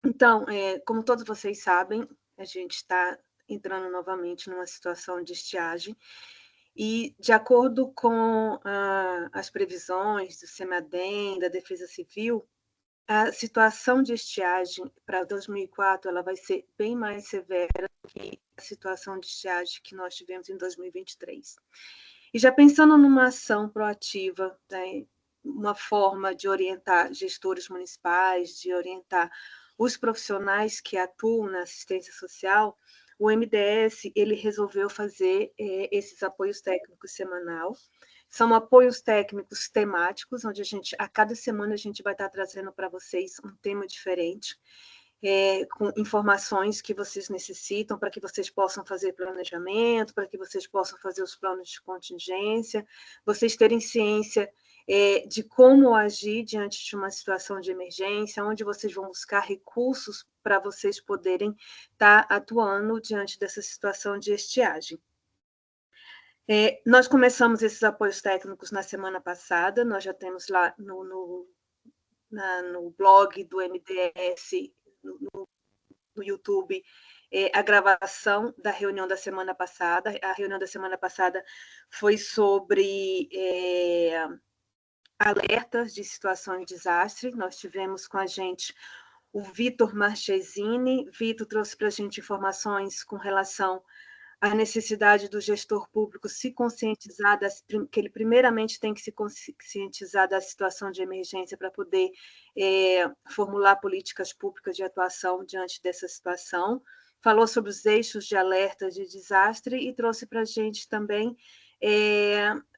Então, como todos vocês sabem, a gente está entrando novamente numa situação de estiagem, e, de acordo com as previsões do CEMADEM, da Defesa Civil, a situação de estiagem para 2004 ela vai ser bem mais severa do que a situação de estiagem que nós tivemos em 2023. E já pensando numa ação proativa, né, uma forma de orientar gestores municipais, de orientar os profissionais que atuam na assistência social, o MDS ele resolveu fazer esses apoios técnicos semanal. São apoios técnicos temáticos, onde a cada semana a gente vai estar trazendo para vocês um tema diferente, com informações que vocês necessitam para que vocês possam fazer planejamento, para que vocês possam fazer os planos de contingência, vocês terem ciência de como agir diante de uma situação de emergência, onde vocês vão buscar recursos para vocês poderem estar atuando diante dessa situação de estiagem. Nós começamos esses apoios técnicos na semana passada, nós já temos lá no blog do MDS, no YouTube, a gravação da reunião da semana passada. A reunião da semana passada foi sobre alertas de situações de desastre. Nós tivemos com a gente o Vitor Marchesini. Vitor trouxe para a gente informações com relação à necessidade do gestor público se conscientizar, que ele primeiramente tem que se conscientizar da situação de emergência para poder formular políticas públicas de atuação diante dessa situação. Falou sobre os eixos de alerta de desastre e trouxe para a gente também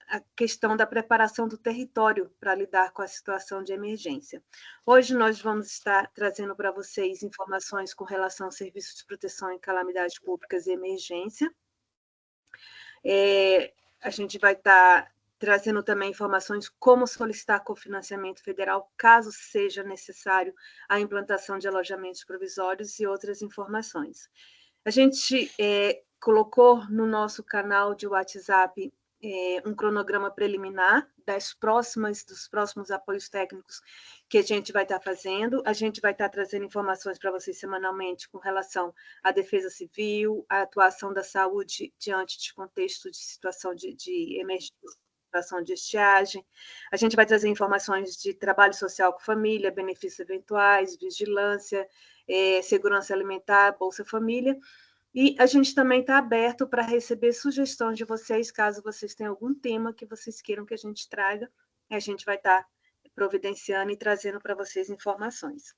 a questão da preparação do território para lidar com a situação de emergência. Hoje nós vamos estar trazendo para vocês informações com relação aos serviços de proteção em calamidades públicas e emergência. A gente vai estar trazendo também informações como solicitar cofinanciamento federal, caso seja necessário a implantação de alojamentos provisórios e outras informações. A gente colocou no nosso canal de WhatsApp um cronograma preliminar dos próximos apoios técnicos que a gente vai estar fazendo. A gente vai estar trazendo informações para vocês semanalmente com relação à defesa civil, à atuação da saúde diante de contexto de situação de emergência, situação de estiagem. A gente vai trazer informações de trabalho social com família, benefícios eventuais, vigilância, segurança alimentar, Bolsa Família. E a gente também está aberto para receber sugestões de vocês, caso vocês tenham algum tema que vocês queiram que a gente traga, a gente vai estar providenciando e trazendo para vocês informações.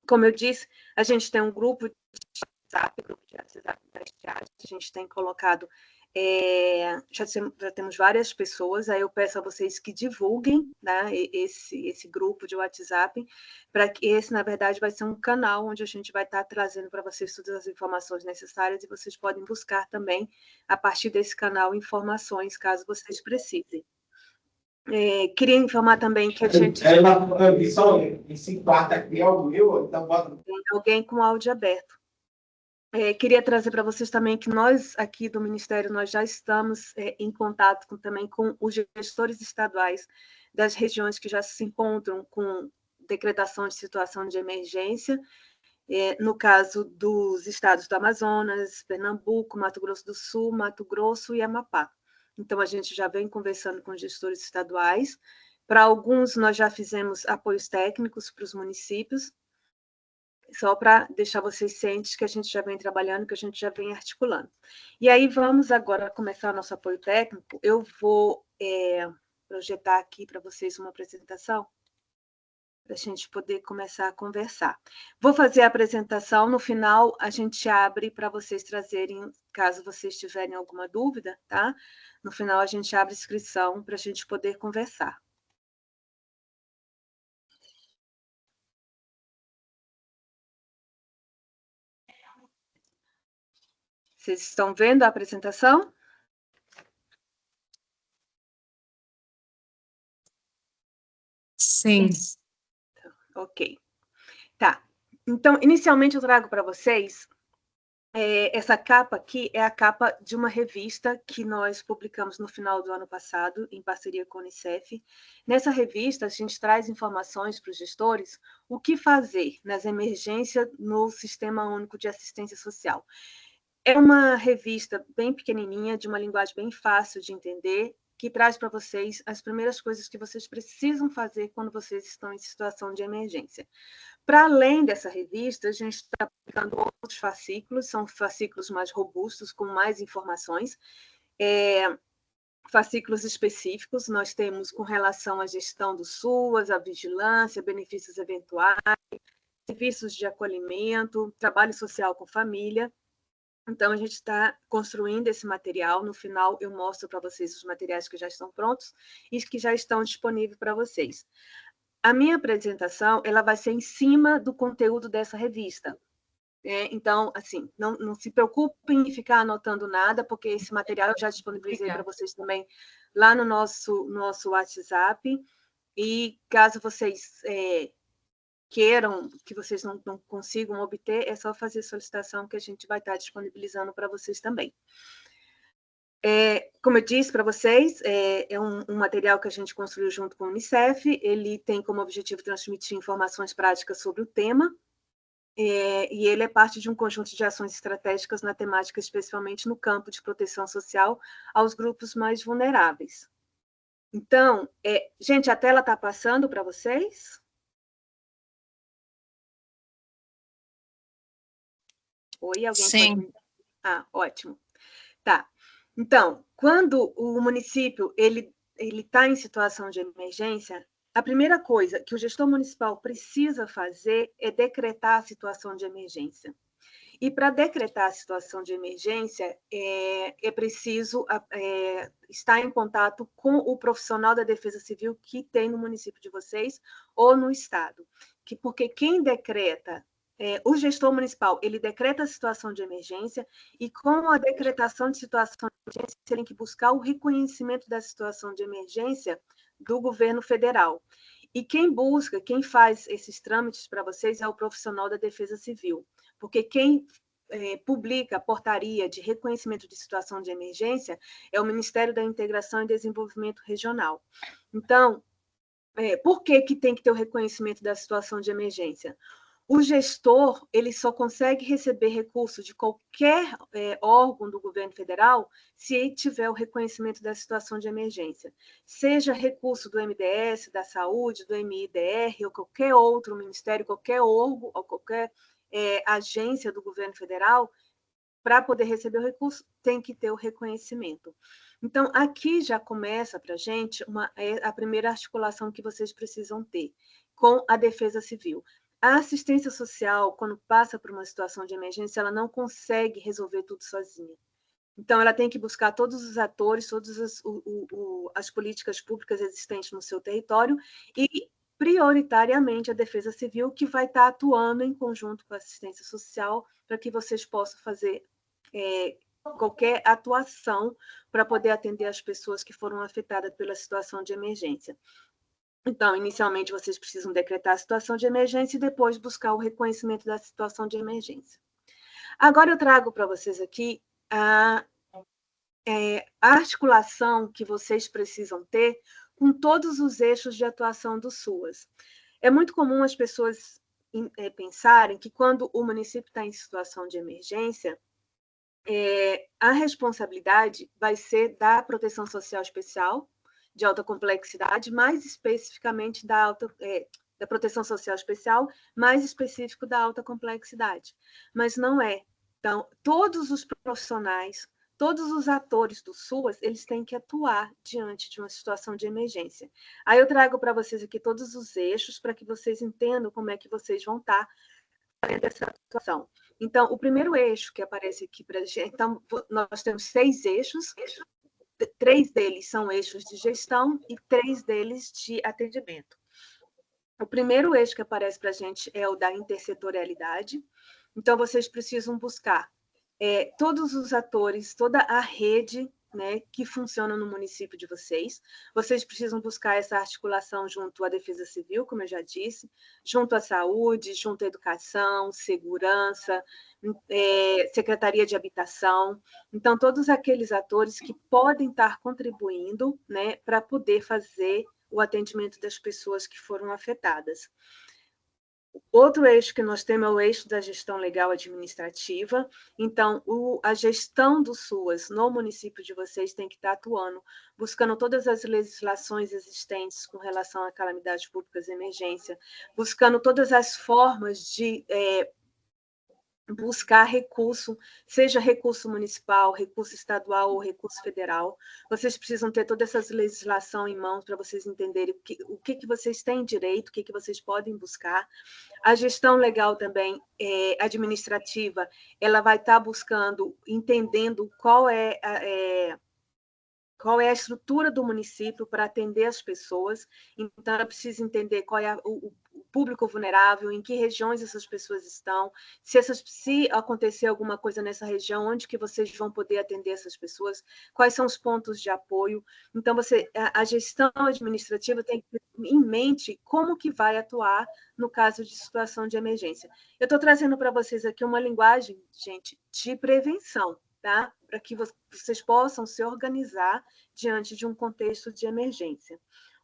Como eu disse, a gente tem um grupo de WhatsApp da estiagem, a gente tem colocado, já temos várias pessoas, aí eu peço a vocês que divulguem, né, esse grupo de WhatsApp, para que esse, na verdade, vai ser um canal onde a gente vai estar trazendo para vocês todas as informações necessárias e vocês podem buscar também, a partir desse canal, informações, caso vocês precisem. Queria informar também que a gente... Esse quarto aqui é o meu, então bota... Tem alguém com áudio aberto. Queria trazer para vocês também que nós, aqui do Ministério, nós já estamos em contato também com os gestores estaduais das regiões que já se encontram com decretação de situação de emergência, no caso dos estados do Amazonas, Pernambuco, Mato Grosso do Sul, Mato Grosso e Amapá. Então, a gente já vem conversando com gestores estaduais. Para alguns, nós já fizemos apoios técnicos para os municípios, só para deixar vocês cientes que a gente já vem trabalhando, que a gente já vem articulando. E aí, vamos agora começar o nosso apoio técnico. Eu vou projetar aqui para vocês uma apresentação, para a gente poder começar a conversar. Vou fazer a apresentação, no final a gente abre para vocês trazerem, caso vocês tiverem alguma dúvida, tá? No final a gente abre inscrição para a gente poder conversar. Vocês estão vendo a apresentação? Sim. Ok. Tá. Então, inicialmente eu trago para vocês Essa capa aqui é a capa de uma revista que nós publicamos no final do ano passado, em parceria com a Unicef. Nessa revista, a gente traz informações para os gestores o que fazer nas emergências no Sistema Único de Assistência Social. É uma revista bem pequenininha, de uma linguagem bem fácil de entender, que traz para vocês as primeiras coisas que vocês precisam fazer quando vocês estão em situação de emergência. Para além dessa revista, a gente está publicando outros fascículos, são fascículos mais robustos, com mais informações, fascículos específicos, nós temos com relação à gestão do SUAS, a vigilância, benefícios eventuais, serviços de acolhimento, trabalho social com família. Então, a gente está construindo esse material. No final, eu mostro para vocês os materiais que já estão prontos e que já estão disponíveis para vocês. A minha apresentação ela vai ser em cima do conteúdo dessa revista. Então, assim, não se preocupem em ficar anotando nada, porque esse material eu já disponibilizei para vocês também lá no nosso WhatsApp. E caso vocês queiram, que vocês não consigam obter, é só fazer solicitação que a gente vai estar disponibilizando para vocês também. Como eu disse para vocês, é um material que a gente construiu junto com a Unicef, ele tem como objetivo transmitir informações práticas sobre o tema, e ele é parte de um conjunto de ações estratégicas na temática, especialmente no campo de proteção social aos grupos mais vulneráveis. Então, gente, a tela está passando para vocês? Oi, alguém Sim. pode... Ah, ótimo. Tá. Então, quando o município ele está em situação de emergência, a primeira coisa que o gestor municipal precisa fazer é decretar a situação de emergência. E para decretar a situação de emergência, é preciso estar em contato com o profissional da Defesa Civil que tem no município de vocês ou no estado. Porque quem decreta, o gestor municipal, ele decreta a situação de emergência e com a decretação de situação de emergência, tem que buscar o reconhecimento da situação de emergência do governo federal. E quem busca, quem faz esses trâmites para vocês é o profissional da Defesa Civil, porque quem publica a portaria de reconhecimento de situação de emergência é o Ministério da Integração e Desenvolvimento Regional. Então, por que tem que ter o reconhecimento da situação de emergência? O gestor ele só consegue receber recurso de qualquer órgão do governo federal se tiver o reconhecimento da situação de emergência. Seja recurso do MDS, da Saúde, do MIDR, ou qualquer outro ministério, qualquer órgão, ou qualquer agência do governo federal, para poder receber o recurso, tem que ter o reconhecimento. Então, aqui já começa para a gente a primeira articulação que vocês precisam ter com a Defesa Civil. A assistência social, quando passa por uma situação de emergência, ela não consegue resolver tudo sozinha. Então, ela tem que buscar todos os atores, todas as políticas públicas existentes no seu território e, prioritariamente, a Defesa Civil, que vai estar atuando em conjunto com a assistência social para que vocês possam fazer qualquer atuação para poder atender as pessoas que foram afetadas pela situação de emergência. Então, inicialmente, vocês precisam decretar a situação de emergência e depois buscar o reconhecimento da situação de emergência. Agora, eu trago para vocês aqui a articulação que vocês precisam ter com todos os eixos de atuação do SUAS. É muito comum as pessoas pensarem que quando o município está em situação de emergência, a responsabilidade vai ser da proteção social especial, de alta complexidade, mais especificamente da proteção social especial, mais específico da alta complexidade. Mas não é. Então, todos os profissionais, todos os atores do SUAS, eles têm que atuar diante de uma situação de emergência. Aí eu trago para vocês aqui todos os eixos para que vocês entendam como é que vocês vão estar dessa situação. Então, o primeiro eixo que aparece aqui para a gente, então, nós temos 6 eixos, 3 deles são eixos de gestão e 3 deles de atendimento. O primeiro eixo que aparece para a gente é o da intersetorialidade. Então, vocês precisam buscar todos os atores, toda a rede né, que funcionam no município de vocês. Vocês precisam buscar essa articulação junto à Defesa Civil, como eu já disse, junto à saúde, junto à educação, segurança, Secretaria de Habitação. Então, todos aqueles atores que podem estar contribuindo, né, para poder fazer o atendimento das pessoas que foram afetadas. Outro eixo que nós temos é o eixo da gestão legal administrativa. Então, a gestão do SUAS no município de vocês tem que estar atuando, buscando todas as legislações existentes com relação a calamidades públicas e emergência, buscando todas as formas de buscar recurso, seja recurso municipal, recurso estadual ou recurso federal. Vocês precisam ter toda essa legislação em mãos para vocês entenderem o que vocês têm direito, o que vocês podem buscar. A gestão legal também, administrativa, ela vai estar buscando, entendendo qual é a estrutura do município para atender as pessoas. Então, ela precisa entender qual é o público vulnerável, em que regiões essas pessoas estão, se acontecer alguma coisa nessa região, onde que vocês vão poder atender essas pessoas, quais são os pontos de apoio. Então, a gestão administrativa tem que ter em mente como que vai atuar no caso de situação de emergência. Eu estou trazendo para vocês aqui uma linguagem, gente, de prevenção, tá? Para que vocês possam se organizar diante de um contexto de emergência.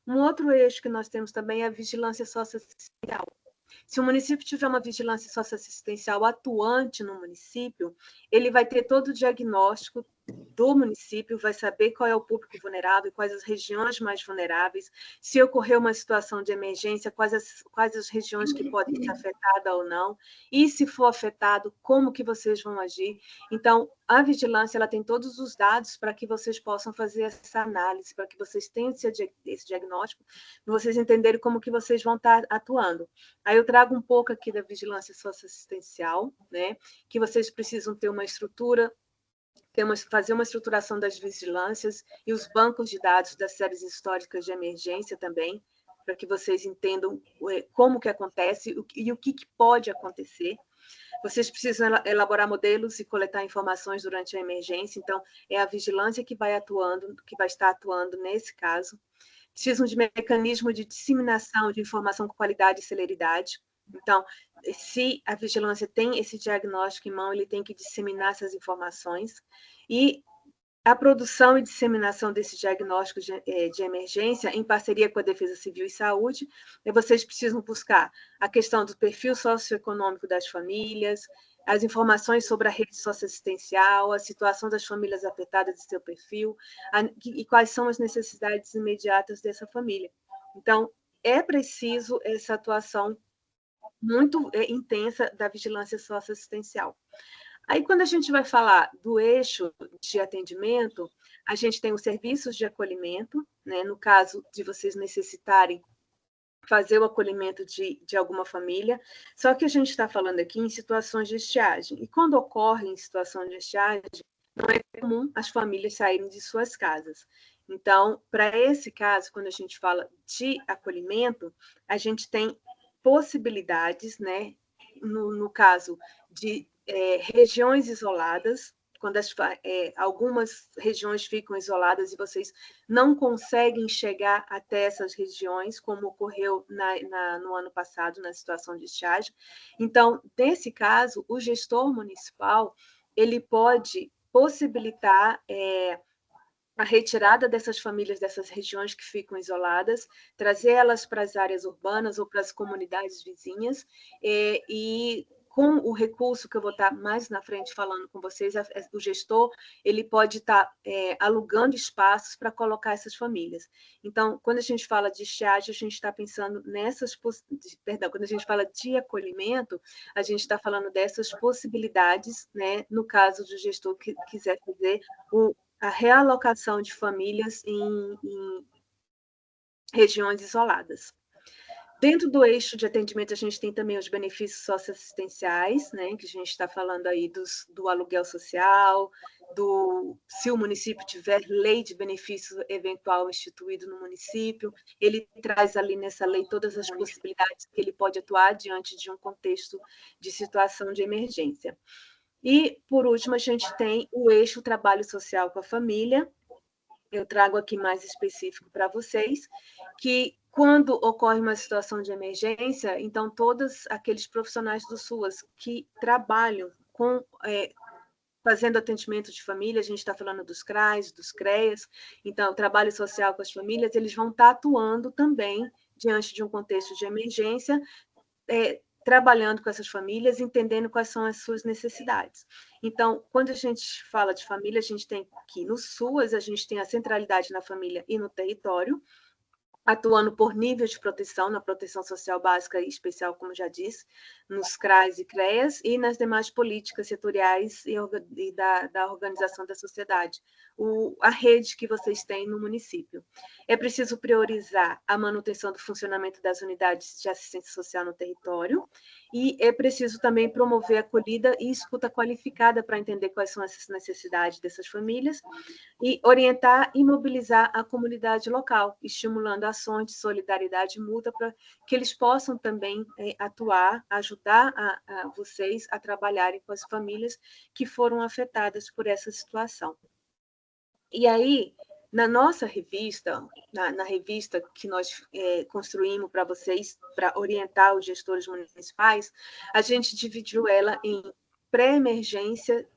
Um outro eixo que nós temos também é a vigilância socioassistencial. Se o município tiver uma vigilância socioassistencial atuante no município, ele vai ter todo o diagnóstico do município, vai saber qual é o público vulnerável, quais as regiões mais vulneráveis, se ocorrer uma situação de emergência, quais as regiões que podem ser afetadas ou não, e se for afetado, como que vocês vão agir. Então, a vigilância ela tem todos os dados para que vocês possam fazer essa análise, para que vocês tenham esse diagnóstico, para vocês entenderem como que vocês vão estar atuando. Aí eu trago um pouco aqui da vigilância socioassistencial, né, que vocês precisam ter uma estrutura, fazer uma estruturação das vigilâncias e os bancos de dados das séries históricas de emergência também, para que vocês entendam como que acontece e o que pode acontecer. Vocês precisam elaborar modelos e coletar informações durante a emergência, então é a vigilância que vai estar atuando nesse caso. Precisam de mecanismo de disseminação de informação com qualidade e celeridade. Então, se a vigilância tem esse diagnóstico em mão, ele tem que disseminar essas informações. E a produção e disseminação desse diagnóstico de emergência, em parceria com a Defesa Civil e Saúde, vocês precisam buscar a questão do perfil socioeconômico das famílias, as informações sobre a rede socioassistencial, a situação das famílias afetadas de seu perfil, e quais são as necessidades imediatas dessa família. Então, é preciso essa atuação muito intensa da vigilância socioassistencial. Aí, quando a gente vai falar do eixo de atendimento, a gente tem os serviços de acolhimento, né, no caso de vocês necessitarem fazer o acolhimento de alguma família, só que a gente está falando aqui em situações de estiagem, e quando ocorre em situação de estiagem, não é comum as famílias saírem de suas casas. Então, para esse caso, quando a gente fala de acolhimento, a gente tem possibilidades, né, no caso de regiões isoladas, quando algumas regiões ficam isoladas e vocês não conseguem chegar até essas regiões, como ocorreu no ano passado, na situação de estiagem. Então, nesse caso, o gestor municipal ele pode possibilitar a retirada dessas famílias dessas regiões que ficam isoladas, trazer elas para as áreas urbanas ou para as comunidades vizinhas, e com o recurso que eu vou estar mais na frente falando com vocês, o gestor ele pode estar alugando espaços para colocar essas famílias. Então, quando a gente fala de estiagem, a gente está pensando quando a gente fala de acolhimento, a gente está falando dessas possibilidades, né, no caso do gestor que quiser fazer a realocação de famílias em regiões isoladas. Dentro do eixo de atendimento, a gente tem também os benefícios socioassistenciais, né, que a gente está falando aí do aluguel social, se o município tiver lei de benefício eventual instituído no município, ele traz ali nessa lei todas as possibilidades que ele pode atuar diante de um contexto de situação de emergência. E, por último, a gente tem o eixo trabalho social com a família, eu trago aqui mais específico para vocês, que quando ocorre uma situação de emergência, então todos aqueles profissionais do SUAS que trabalham com fazendo atendimento de família, a gente está falando dos CRAs, dos CREAs, então, trabalho social com as famílias, eles vão estar atuando também diante de um contexto de emergência, trabalhando com essas famílias, entendendo quais são as suas necessidades. Então, quando a gente fala de família, a gente tem que, no SUAS, a gente tem a centralidade na família e no território, atuando por nível de proteção, na proteção social básica e especial, como já disse, nos CRAs e CREAs, e nas demais políticas setoriais e da organização da sociedade, a rede que vocês têm no município. É preciso priorizar a manutenção do funcionamento das unidades de assistência social no território, e é preciso também promover a acolhida e escuta qualificada para entender quais são essas necessidades dessas famílias, e orientar e mobilizar a comunidade local, estimulando ações de solidariedade mútua para que eles possam também atuar, ajudar a vocês a trabalharem com as famílias que foram afetadas por essa situação. E aí, na nossa revista, na revista que nós construímos para vocês, para orientar os gestores municipais, a gente dividiu ela em pré-emergência,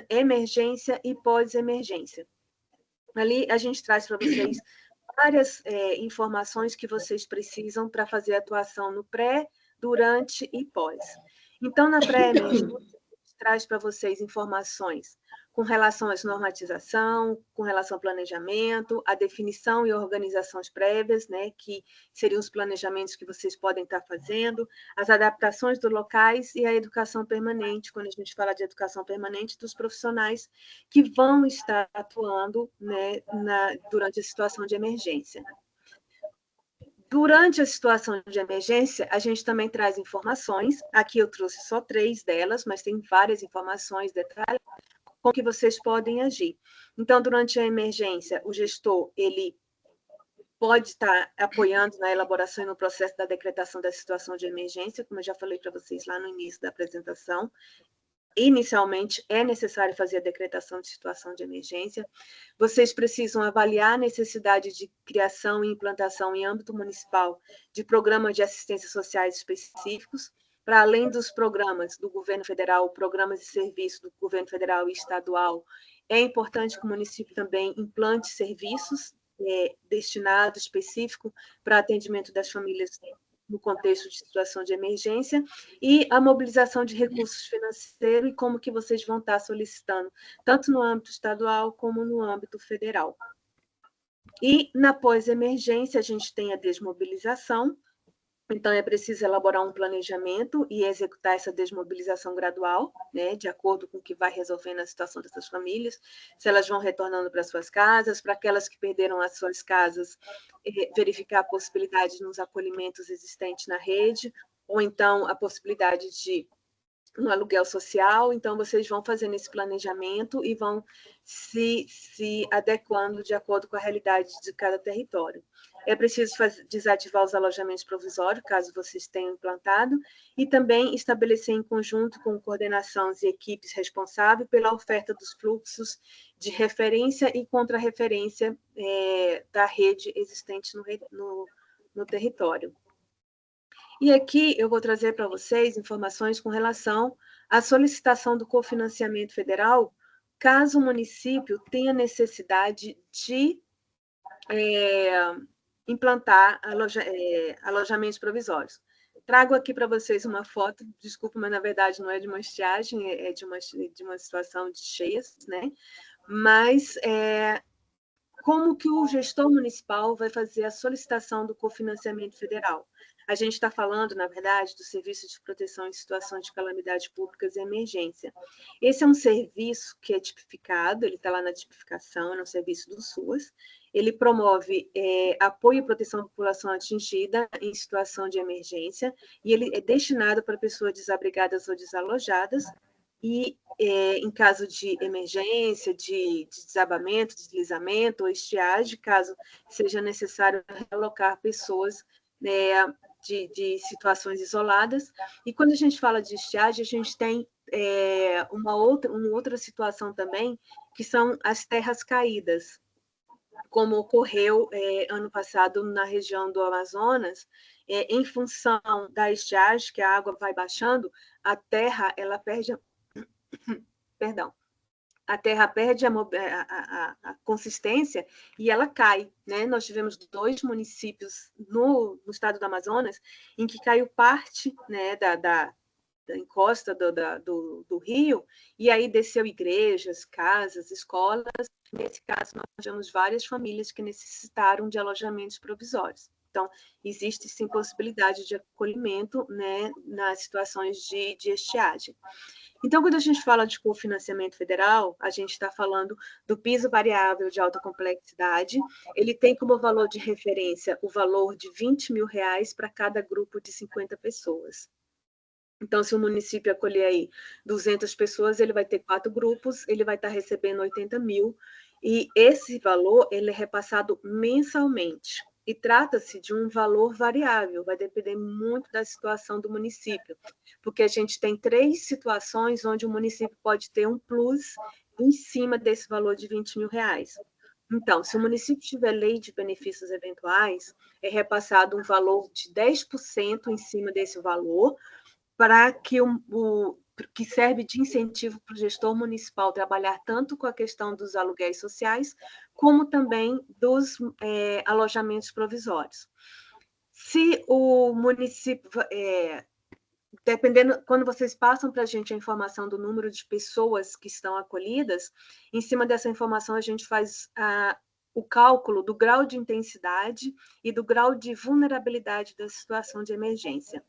emergência e pós-emergência. Ali a gente traz para vocês várias informações que vocês precisam para fazer atuação no pré, durante e pós. Então, na pré-emergência, a gente traz para vocês informações com relação à normatização, com relação ao planejamento, a definição e organizações prévias, né, que seriam os planejamentos que vocês podem estar fazendo, as adaptações dos locais e a educação permanente, quando a gente fala de educação permanente, dos profissionais que vão estar atuando, né, durante a situação de emergência. Durante a situação de emergência, a gente também traz informações, aqui eu trouxe só 3 delas, mas tem várias informações, detalhes, como que vocês podem agir. Então, durante a emergência, o gestor, ele pode estar apoiando na elaboração e no processo da decretação da situação de emergência, como eu já falei para vocês lá no início da apresentação. Inicialmente, é necessário fazer a decretação de situação de emergência. Vocês precisam avaliar a necessidade de criação e implantação em âmbito municipal de programas de assistência sociais específicos, para além dos programas do governo federal, programas de serviço do governo federal e estadual. É importante que o município também implante serviços destinados, específicos, para atendimento das famílias no contexto de situação de emergência, e a mobilização de recursos financeiros e como que vocês vão estar solicitando, tanto no âmbito estadual como no âmbito federal. E na pós-emergência, a gente tem a desmobilização, então é preciso elaborar um planejamento e executar essa desmobilização gradual, né, de acordo com o que vai resolvendo a situação dessas famílias, se elas vão retornando para suas casas, para aquelas que perderam as suas casas, verificar a possibilidade nos acolhimentos existentes na rede, ou então a possibilidade de um aluguel social. Então, vocês vão fazendo esse planejamento e vão se adequando de acordo com a realidade de cada território. É preciso desativar os alojamentos provisórios, caso vocês tenham implantado, e também estabelecer em conjunto com coordenações e equipes responsáveis pela oferta dos fluxos de referência e contra-referência da rede existente no território. E aqui eu vou trazer para vocês informações com relação à solicitação do cofinanciamento federal, caso o município tenha necessidade de implantar alojamentos provisórios. Trago aqui para vocês uma foto, desculpa, mas na verdade não é de uma estiagem, é de uma situação de cheias, né? Mas como que o gestor municipal vai fazer a solicitação do cofinanciamento federal? A gente está falando, na verdade, do Serviço de Proteção em Situações de Calamidades Públicas e Emergência. Esse é um serviço que é tipificado, ele está lá na tipificação, é um serviço do SUAS. Ele promove apoio e proteção à população atingida em situação de emergência, e ele é destinado para pessoas desabrigadas ou desalojadas, e em caso de emergência, de desabamento, deslizamento ou estiagem, caso seja necessário realocar pessoas de situações isoladas. E quando a gente fala de estiagem, a gente tem uma outra situação também, que são as terras caídas. como ocorreu ano passado na região do Amazonas, em função da estiagem, que a água vai baixando, a terra ela perde, perdão, a terra perde a consistência e ela cai. Né? Nós tivemos 2 municípios no estado do Amazonas em que caiu parte, né, da encosta do rio, e aí desceu igrejas, casas, escolas. Nesse caso, nós tivemos várias famílias que necessitaram de alojamentos provisórios. Então, existe sim possibilidade de acolhimento, né, nas situações de estiagem. Então, quando a gente fala de cofinanciamento federal, a gente está falando do piso variável de alta complexidade. Ele tem como valor de referência o valor de R$20 mil para cada grupo de 50 pessoas. Então, se o município acolher aí 200 pessoas, ele vai ter 4 grupos, ele vai estar recebendo 80 mil, e esse valor ele é repassado mensalmente. E trata-se de um valor variável, vai depender muito da situação do município, porque a gente tem 3 situações onde o município pode ter um plus em cima desse valor de R$20 mil. Então, se o município tiver lei de benefícios eventuais, é repassado um valor de 10% em cima desse valor, para que que serve de incentivo para o gestor municipal trabalhar tanto com a questão dos aluguéis sociais, como também dos alojamentos provisórios. Se o município, dependendo, quando vocês passam para a gente a informação do número de pessoas que estão acolhidas, em cima dessa informação a gente faz o cálculo do grau de intensidade e do grau de vulnerabilidade da situação de emergência.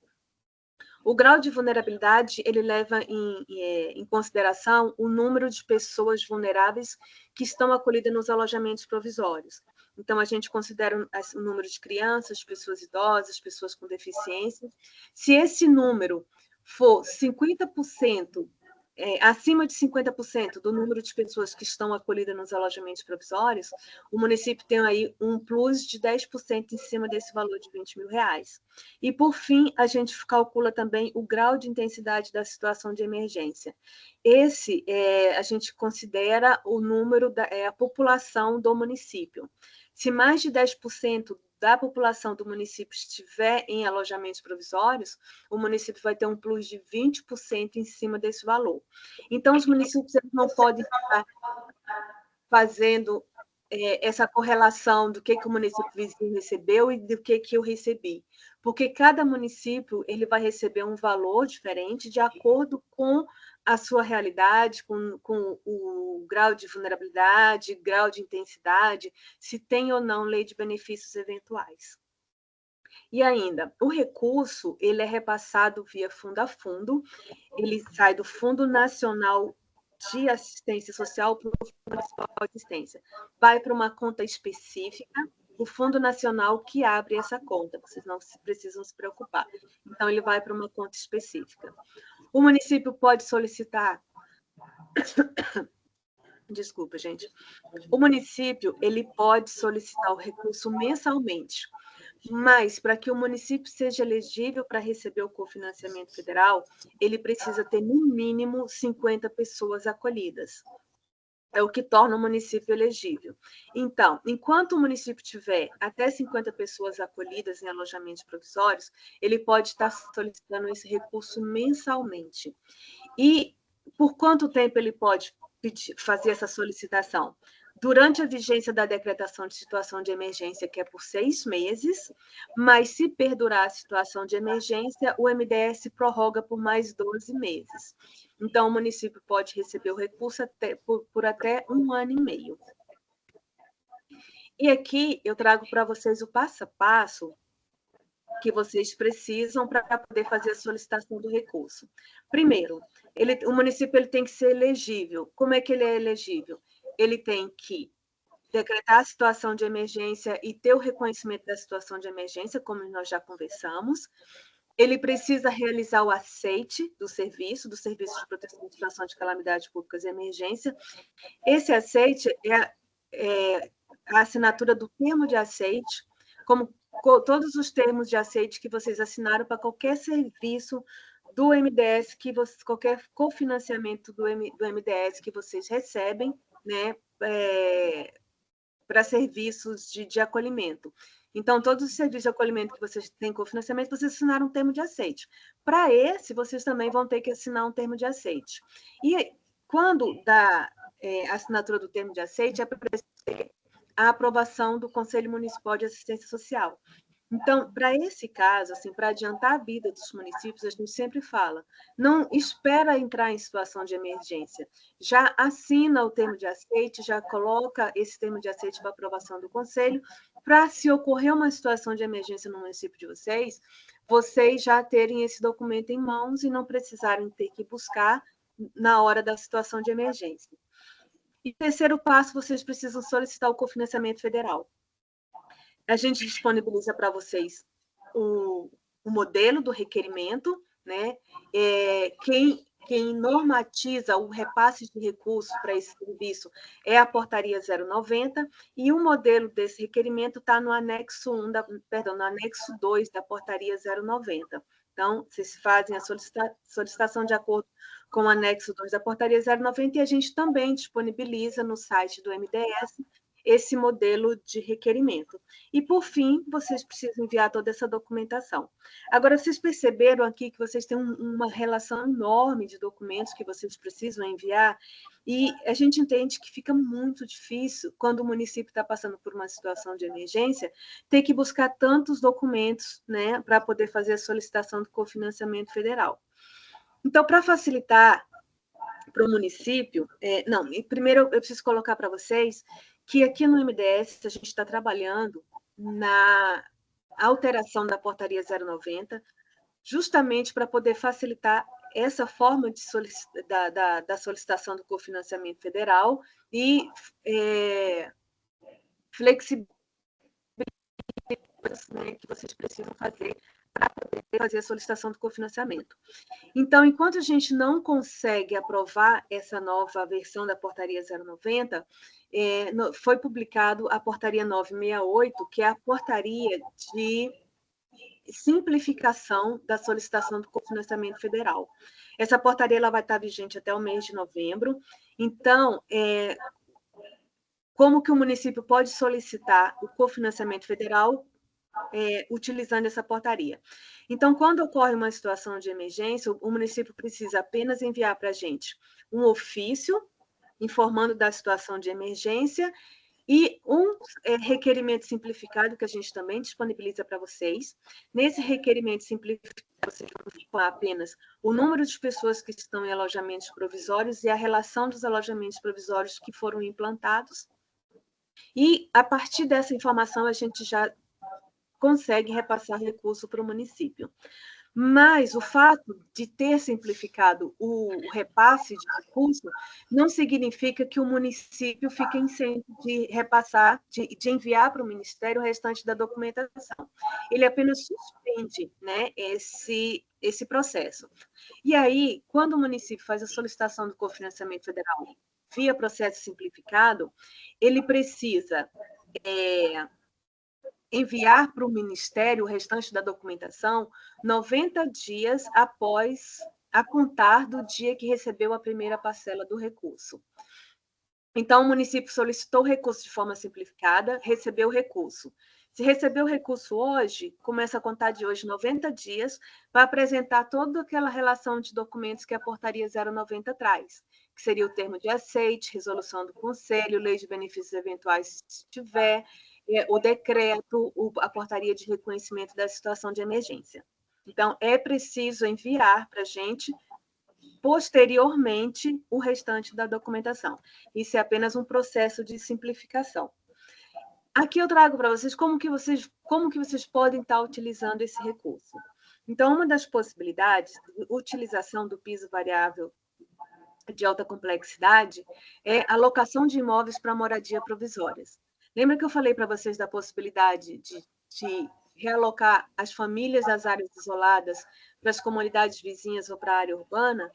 O grau de vulnerabilidade ele leva em consideração o número de pessoas vulneráveis que estão acolhidas nos alojamentos provisórios. Então, a gente considera o número de crianças, pessoas idosas, pessoas com deficiência. Se esse número for 50%, acima de 50% do número de pessoas que estão acolhidas nos alojamentos provisórios, o município tem aí um plus de 10% em cima desse valor de R$20 mil. E, por fim, a gente calcula também o grau de intensidade da situação de emergência. Esse, a gente considera o número, a população do município. Se mais de 10% da população do município estiver em alojamentos provisórios, o município vai ter um plus de 20% em cima desse valor. Então, os municípios não podem ficar fazendo essa correlação do que o município vizinho recebeu e do que eu recebi, porque cada município ele vai receber um valor diferente de acordo com a sua realidade, com o grau de vulnerabilidade, grau de intensidade, se tem ou não lei de benefícios eventuais. E ainda, o recurso ele é repassado via fundo a fundo, ele sai do Fundo Nacional de Assistência Social para o Fundo Municipal de Assistência. Vai para uma conta específica, o Fundo Nacional que abre essa conta, vocês não precisam se preocupar. Então, ele vai para uma conta específica. O município pode solicitar... Desculpa, gente. O município ele pode solicitar o recurso mensalmente, mas para que o município seja elegível para receber o cofinanciamento federal, ele precisa ter no mínimo 50 pessoas acolhidas. É o que torna o município elegível. Então, enquanto o município tiver até 50 pessoas acolhidas em alojamentos provisórios, ele pode estar solicitando esse recurso mensalmente. E por quanto tempo ele pode fazer essa solicitação? Durante a vigência da decretação de situação de emergência, que é por 6 meses, mas se perdurar a situação de emergência, o MDS prorroga por mais 12 meses. Então, o município pode receber o recurso por até 1 ano e meio. E aqui eu trago para vocês o passo a passo que vocês precisam para poder fazer a solicitação do recurso. Primeiro, o município ele tem que ser elegível. Como é que ele é elegível? Ele tem que decretar a situação de emergência e ter o reconhecimento da situação de emergência, como nós já conversamos. Ele precisa realizar o aceite do Serviço de Proteção e Situação de Calamidades Públicas e Emergência. Esse aceite é a assinatura do termo de aceite, como todos os termos de aceite que vocês assinaram para qualquer serviço do MDS, qualquer cofinanciamento do MDS que vocês recebem, né, para serviços de acolhimento. Então, todos os serviços de acolhimento que vocês têm cofinanciamento, vocês assinaram um termo de aceite. Para esse, vocês também vão ter que assinar um termo de aceite. E quando dá a assinatura do termo de aceite, é para a aprovação do Conselho Municipal de Assistência Social. Então, para esse caso, assim, para adiantar a vida dos municípios, a gente sempre fala, não espera entrar em situação de emergência, já assina o termo de aceite, já coloca esse termo de aceite para aprovação do conselho, para se ocorrer uma situação de emergência no município de vocês já terem esse documento em mãos e não precisarem ter que buscar na hora da situação de emergência. E terceiro passo, vocês precisam solicitar o cofinanciamento federal. A gente disponibiliza para vocês o modelo do requerimento, né? Quem normatiza o repasse de recursos para esse serviço é a portaria 090, e o modelo desse requerimento está no anexo 1 no anexo 2 da portaria 090. Então, vocês fazem a solicitação de acordo com o anexo 2 da portaria 090, e a gente também disponibiliza no site do MDS esse modelo de requerimento. E, por fim, vocês precisam enviar toda essa documentação. Agora, vocês perceberam aqui que vocês têm uma relação enorme de documentos que vocês precisam enviar, e a gente entende que fica muito difícil, quando o município está passando por uma situação de emergência, ter que buscar tantos documentos, né, para poder fazer a solicitação do cofinanciamento federal. Então, para facilitar para o município, primeiro eu preciso colocar para vocês que aqui no MDS a gente está trabalhando na alteração da portaria 090, justamente para poder facilitar essa forma de da solicitação do cofinanciamento federal e flexibilidade, né, que vocês precisam fazer para poder fazer a solicitação do cofinanciamento. Então, enquanto a gente não consegue aprovar essa nova versão da portaria 090, foi publicado a portaria 968, que é a portaria de simplificação da solicitação do cofinanciamento federal. Essa portaria ela vai estar vigente até o mês de novembro. Então, como que o município pode solicitar o cofinanciamento federal utilizando essa portaria? Então, quando ocorre uma situação de emergência, o município precisa apenas enviar para a gente um ofício informando da situação de emergência e um requerimento simplificado, que a gente também disponibiliza para vocês. Nesse requerimento simplificado, vocês vão falar apenas o número de pessoas que estão em alojamentos provisórios e a relação dos alojamentos provisórios que foram implantados. E, a partir dessa informação, a gente já consegue repassar recurso para o município. Mas o fato de ter simplificado o repasse de recurso não significa que o município fique isento de repassar, de enviar para o Ministério o restante da documentação. Ele apenas suspende, né, esse processo. E aí, quando o município faz a solicitação do cofinanciamento federal via processo simplificado, ele precisa enviar para o Ministério o restante da documentação 90 dias após a contar do dia que recebeu a primeira parcela do recurso. Então, o município solicitou o recurso de forma simplificada, recebeu o recurso. Se recebeu o recurso hoje, começa a contar de hoje 90 dias para apresentar toda aquela relação de documentos que a portaria 090 traz, que seria o termo de aceite, resolução do conselho, lei de benefícios eventuais, se tiver, o decreto, a portaria de reconhecimento da situação de emergência. Então, é preciso enviar para a gente, posteriormente, o restante da documentação. Isso é apenas um processo de simplificação. Aqui eu trago para vocês como que vocês podem estar utilizando esse recurso. Então, uma das possibilidades de utilização do piso variável de alta complexidade é a locação de imóveis para moradia provisórias. Lembra que eu falei para vocês da possibilidade de realocar as famílias das áreas isoladas para as comunidades vizinhas ou para a área urbana?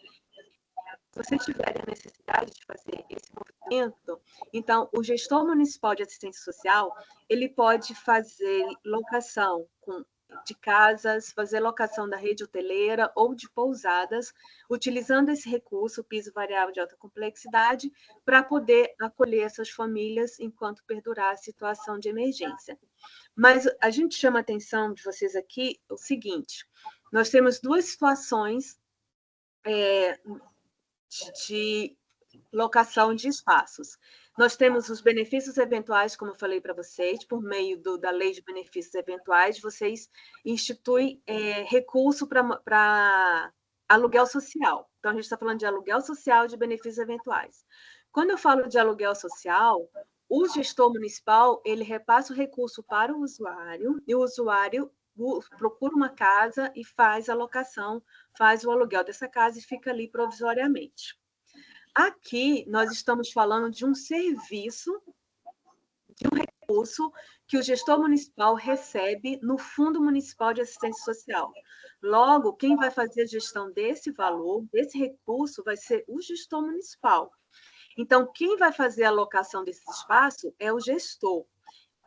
Se vocês tiverem a necessidade de fazer esse movimento, então, o gestor municipal de assistência social, ele pode fazer locação com de casas, fazer locação da rede hoteleira ou de pousadas, utilizando esse recurso, piso variável de alta complexidade, para poder acolher essas famílias enquanto perdurar a situação de emergência. Mas a gente chama a atenção de vocês aqui o seguinte: nós temos duas situações de locação de espaços. Nós temos os benefícios eventuais, como eu falei para vocês, por meio da lei de benefícios eventuais, vocês instituem recurso para aluguel social. Então, a gente está falando de aluguel social de benefícios eventuais. Quando eu falo de aluguel social, o gestor municipal ele repassa o recurso para o usuário, e o usuário procura uma casa e faz a locação, faz o aluguel dessa casa e fica ali provisoriamente. Aqui, nós estamos falando de um serviço, de um recurso que o gestor municipal recebe no Fundo Municipal de Assistência Social. Logo, quem vai fazer a gestão desse valor, desse recurso, vai ser o gestor municipal. Então, quem vai fazer a alocação desse espaço é o gestor.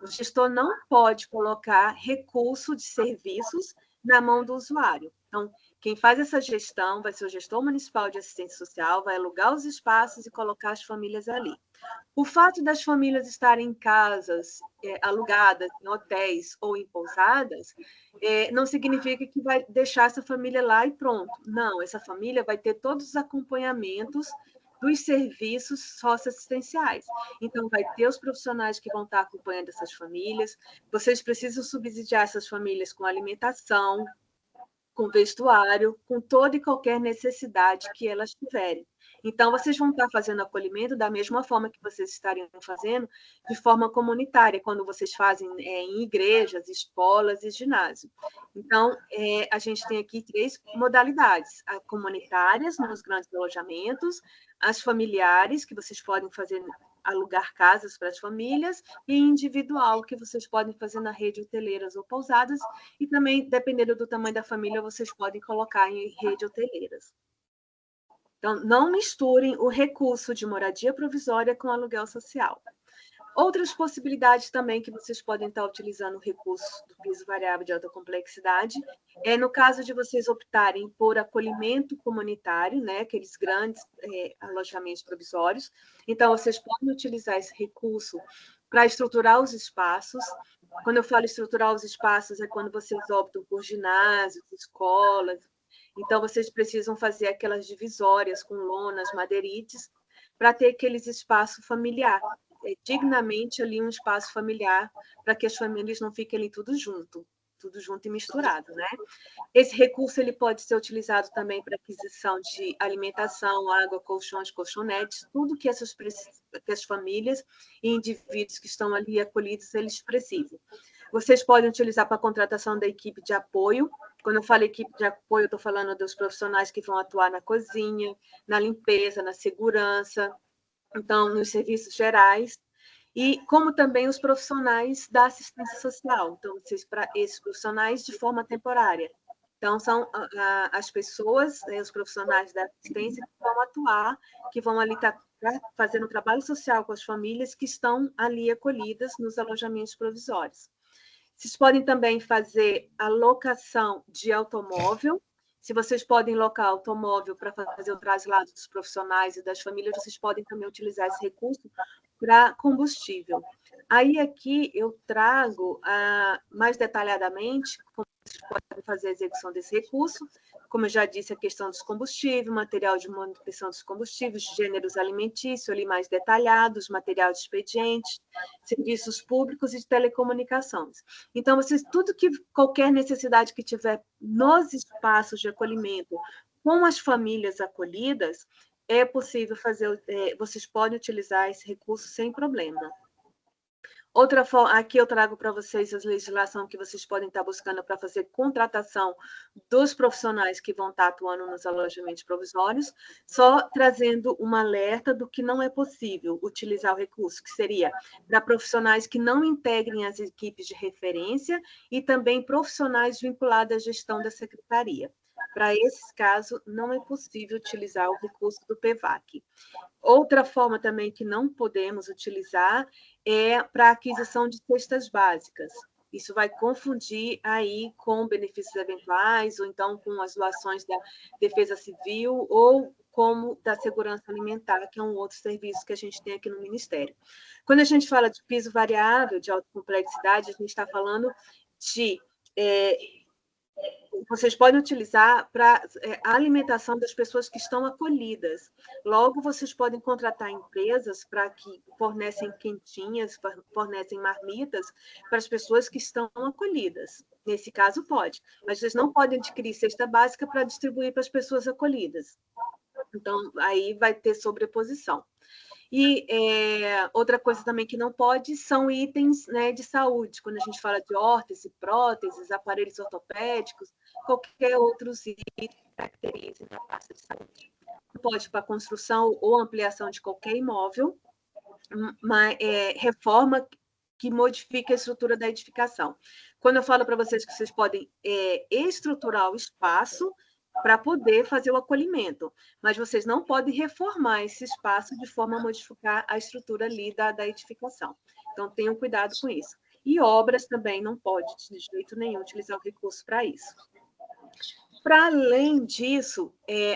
O gestor não pode colocar recurso de serviços na mão do usuário. Então, quem faz essa gestão vai ser o gestor municipal de assistência social, vai alugar os espaços e colocar as famílias ali. O fato das famílias estarem em casas alugadas, em hotéis ou em pousadas, não significa que vai deixar essa família lá e pronto. Não, essa família vai ter todos os acompanhamentos dos serviços socioassistenciais. Então, vai ter os profissionais que vão estar acompanhando essas famílias, vocês precisam subsidiar essas famílias com alimentação, com vestuário, com toda e qualquer necessidade que elas tiverem. Então, vocês vão estar fazendo acolhimento da mesma forma que vocês estariam fazendo de forma comunitária, quando vocês fazem em igrejas, escolas e ginásio. Então, a gente tem aqui 3 modalidades: as comunitárias, nos grandes alojamentos, as familiares, que vocês podem fazer alugar casas para as famílias, e individual, que vocês podem fazer na rede hoteleiras ou pousadas, e também, dependendo do tamanho da família, vocês podem colocar em rede hoteleiras. Então, não misturem o recurso de moradia provisória com aluguel social. Outras possibilidades também que vocês podem estar utilizando o recurso do piso variável de alta complexidade no caso de vocês optarem por acolhimento comunitário, né, aqueles grandes alojamentos provisórios. Então, vocês podem utilizar esse recurso para estruturar os espaços. Quando eu falo estruturar os espaços, é quando vocês optam por ginásios, escolas. Então, vocês precisam fazer aquelas divisórias com lonas, madeirites, para ter aqueles espaços familiar, dignamente ali um espaço familiar, para que as famílias não fiquem ali tudo junto e misturado, né? Esse recurso ele pode ser utilizado também para aquisição de alimentação, água, colchões, colchonetes, tudo que as famílias e indivíduos que estão ali acolhidos, eles precisam. Vocês podem utilizar para a contratação da equipe de apoio. Quando eu falo equipe de apoio, eu estou falando dos profissionais que vão atuar na cozinha, na limpeza, na segurança, então, nos serviços gerais, e como também os profissionais da assistência social. Então, esses profissionais de forma temporária. Então, são as pessoas, os profissionais da assistência que vão atuar, que vão ali estar fazendo trabalho social com as famílias que estão ali acolhidas nos alojamentos provisórios. Vocês podem também fazer a locação de automóvel. Se vocês podem locar automóvel para fazer o traslado dos profissionais e das famílias, vocês podem também utilizar esse recurso para combustível. Aí aqui eu trago mais detalhadamente como vocês podem fazer a execução desse recurso. Como eu já disse, a questão dos combustíveis, material de manutenção dos combustíveis, gêneros alimentícios, ali mais detalhados, material de expediente, serviços públicos e de telecomunicações. Então, tudo que qualquer necessidade que tiver nos espaços de acolhimento com as famílias acolhidas, é possível fazer, vocês podem utilizar esse recurso sem problema. Outra forma, aqui eu trago para vocês a legislação que vocês podem estar buscando para fazer contratação dos profissionais que vão estar atuando nos alojamentos provisórios, só trazendo um alerta do que não é possível utilizar o recurso, que seria para profissionais que não integrem as equipes de referência e também profissionais vinculados à gestão da secretaria. Para esse caso, não é possível utilizar o recurso do PEVAC. Outra forma também que não podemos utilizar é para aquisição de cestas básicas. Isso vai confundir aí com benefícios eventuais, ou então com as doações da Defesa Civil, ou como da Segurança Alimentar, que é um outro serviço que a gente tem aqui no Ministério. Quando a gente fala de piso variável, de alta complexidade, a gente está falando de vocês podem utilizar para a alimentação das pessoas que estão acolhidas. Logo, vocês podem contratar empresas para que fornecem quentinhas, fornecem marmitas para as pessoas que estão acolhidas. Nesse caso, pode. Mas vocês não podem adquirir cesta básica para distribuir para as pessoas acolhidas. Então, aí vai ter sobreposição. E outra coisa também que não pode são itens, né, de saúde, quando a gente fala de órtese, próteses, aparelhos ortopédicos, qualquer outros itens que caracterizem a pasta de saúde. Não pode para construção ou ampliação de qualquer imóvel, mas reforma que modifique a estrutura da edificação. Quando eu falo para vocês que vocês podem estruturar o espaço para poder fazer o acolhimento, mas vocês não podem reformar esse espaço de forma a modificar a estrutura ali da edificação. Então, tenham cuidado com isso. E obras também não pode, de jeito nenhum, utilizar o recurso para isso. Para além disso,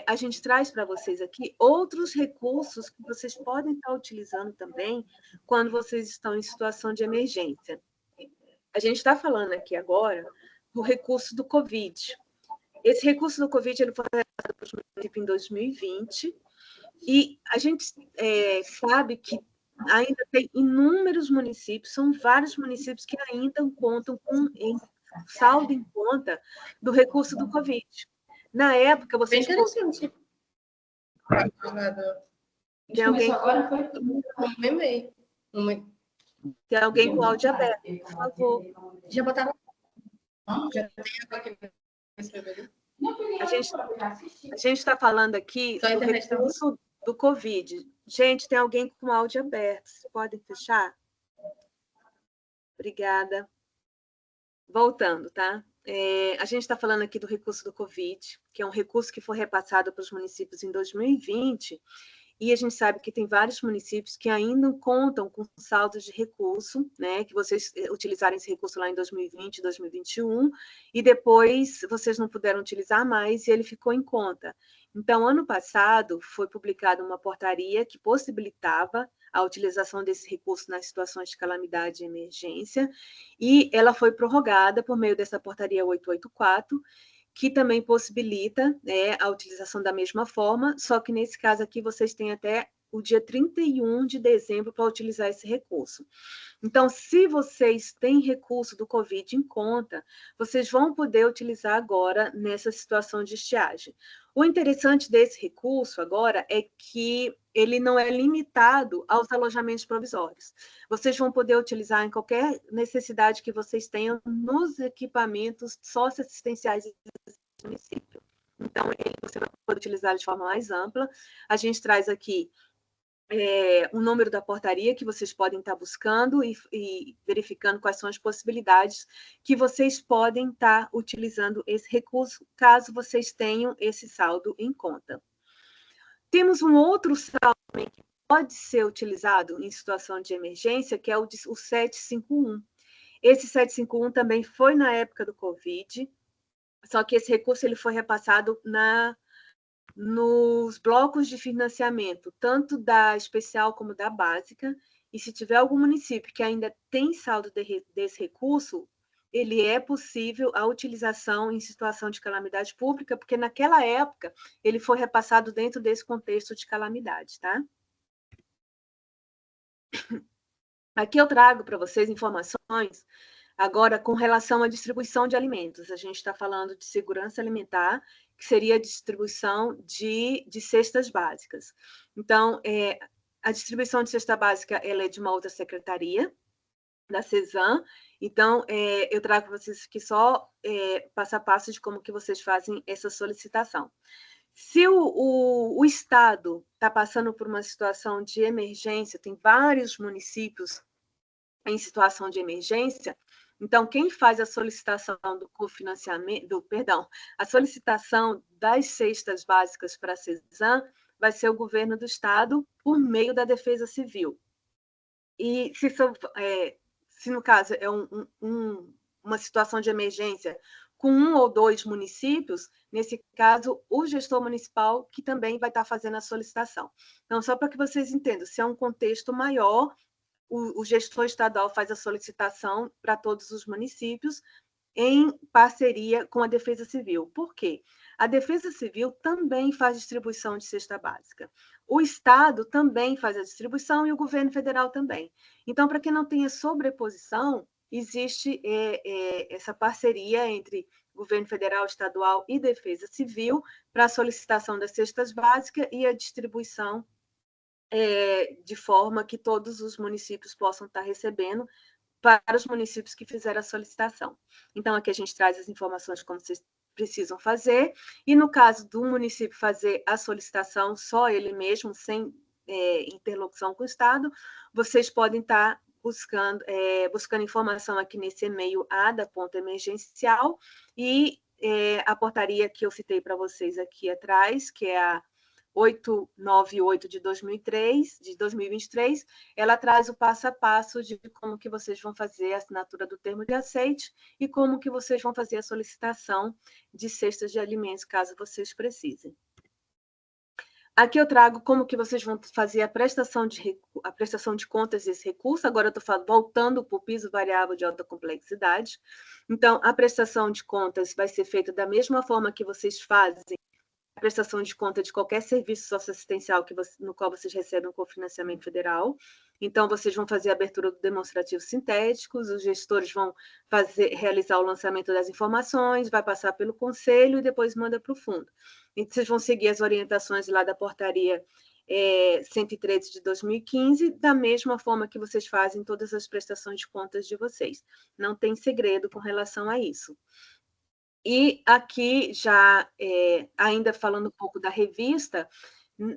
a gente traz para vocês aqui outros recursos que vocês podem estar utilizando também quando vocês estão em situação de emergência. A gente está falando aqui agora do recurso do Covid. Esse recurso do Covid ele foi realizado para os municípios em 2020 e a gente sabe que ainda tem inúmeros municípios, são vários municípios que ainda contam com saldo em conta do recurso do Covid. Na época, vocês... Bem interessante. Tem alguém... agora foi meme. Tem alguém com áudio aberto, por favor. Já botaram? Já tem aqui. A gente está falando aqui do recurso do Covid. Gente, tem alguém com áudio aberto. Vocês podem fechar? Obrigada. Voltando, tá? A gente está falando aqui do recurso do Covid, que é um recurso que foi repassado para os municípios em 2020, e a gente sabe que tem vários municípios que ainda contam com saldos de recurso, né? Que vocês utilizaram esse recurso lá em 2020, 2021, e depois vocês não puderam utilizar mais e ele ficou em conta. Então, ano passado, foi publicada uma portaria que possibilitava a utilização desse recurso nas situações de calamidade e emergência, e ela foi prorrogada por meio dessa portaria 884, que também possibilita, né, a utilização da mesma forma, só que nesse caso aqui vocês têm até o dia 31 de dezembro para utilizar esse recurso. Então, se vocês têm recurso do Covid em conta, vocês vão poder utilizar agora nessa situação de estiagem. O interessante desse recurso agora é que ele não é limitado aos alojamentos provisórios. Vocês vão poder utilizar em qualquer necessidade que vocês tenham nos equipamentos socioassistenciais do município. Então, você vai poder utilizar de forma mais ampla. A gente traz aqui o número da portaria que vocês podem estar buscando e verificando quais são as possibilidades que vocês podem estar utilizando esse recurso, caso vocês tenham esse saldo em conta. Temos um outro saldo também que pode ser utilizado em situação de emergência, que é o 751. Esse 751 também foi na época do Covid, só que esse recurso ele foi repassado nos blocos de financiamento, tanto da especial como da básica, e se tiver algum município que ainda tem saldo desse recurso, ele é possível a utilização em situação de calamidade pública, porque naquela época ele foi repassado dentro desse contexto de calamidade, tá? Aqui eu trago para vocês informações agora com relação à distribuição de alimentos. A gente está falando de segurança alimentar, que seria a distribuição de cestas básicas. Então, a distribuição de cesta básica ela é de uma outra secretaria, da CESAM. Então, eu trago para vocês aqui só passo a passo de como que vocês fazem essa solicitação. Se o Estado está passando por uma situação de emergência, tem vários municípios em situação de emergência, então, quem faz a solicitação do cofinanciamento, a solicitação das cestas básicas para a CESAM vai ser o governo do Estado por meio da Defesa Civil. E se no caso é um uma situação de emergência com 1 ou 2 municípios, nesse caso, o gestor municipal que também vai estar fazendo a solicitação. Então, só para que vocês entendam, se é um contexto maior, o gestor estadual faz a solicitação para todos os municípios, em parceria com a Defesa Civil. Por quê? A Defesa Civil também faz distribuição de cesta básica. O Estado também faz a distribuição e o governo federal também. Então, para que não tenha sobreposição, existe essa parceria entre governo federal, estadual e Defesa Civil para a solicitação das cestas básicas e a distribuição de forma que todos os municípios possam estar recebendo para os municípios que fizeram a solicitação. Então, aqui a gente traz as informações como vocês precisam fazer, e no caso do município fazer a solicitação só ele mesmo, sem interlocução com o Estado, vocês podem estar buscando informação aqui nesse e-mail ada.emergencial, e a portaria que eu citei para vocês aqui atrás, que é a 898 de 2023, ela traz o passo a passo de como que vocês vão fazer a assinatura do termo de aceite e como que vocês vão fazer a solicitação de cestas de alimentos, caso vocês precisem. Aqui eu trago como que vocês vão fazer a prestação de contas desse recurso. Agora eu estou voltando para o piso variável de alta complexidade. Então, a prestação de contas vai ser feita da mesma forma que vocês fazem a prestação de conta de qualquer serviço socioassistencial no qual vocês recebem um cofinanciamento federal. Então, vocês vão fazer a abertura do demonstrativo sintéticos, os gestores vão realizar o lançamento das informações, vai passar pelo conselho e depois manda para o fundo. E vocês vão seguir as orientações lá da portaria 113 de 2015, da mesma forma que vocês fazem todas as prestações de contas de vocês. Não tem segredo com relação a isso. E aqui, já ainda falando um pouco da revista,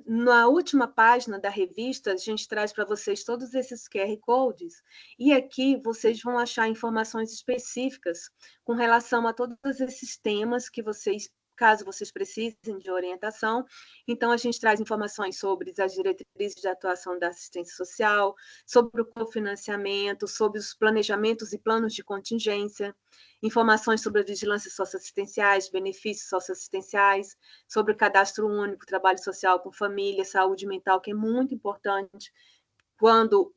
na última página da revista, a gente traz para vocês todos esses QR Codes, e aqui vocês vão achar informações específicas com relação a todos esses temas que vocês, caso vocês precisem de orientação. Então, a gente traz informações sobre as diretrizes de atuação da assistência social, sobre o cofinanciamento, sobre os planejamentos e planos de contingência, informações sobre a vigilância socioassistenciais, benefícios socioassistenciais, sobre o cadastro único, trabalho social com família, saúde mental, que é muito importante quando,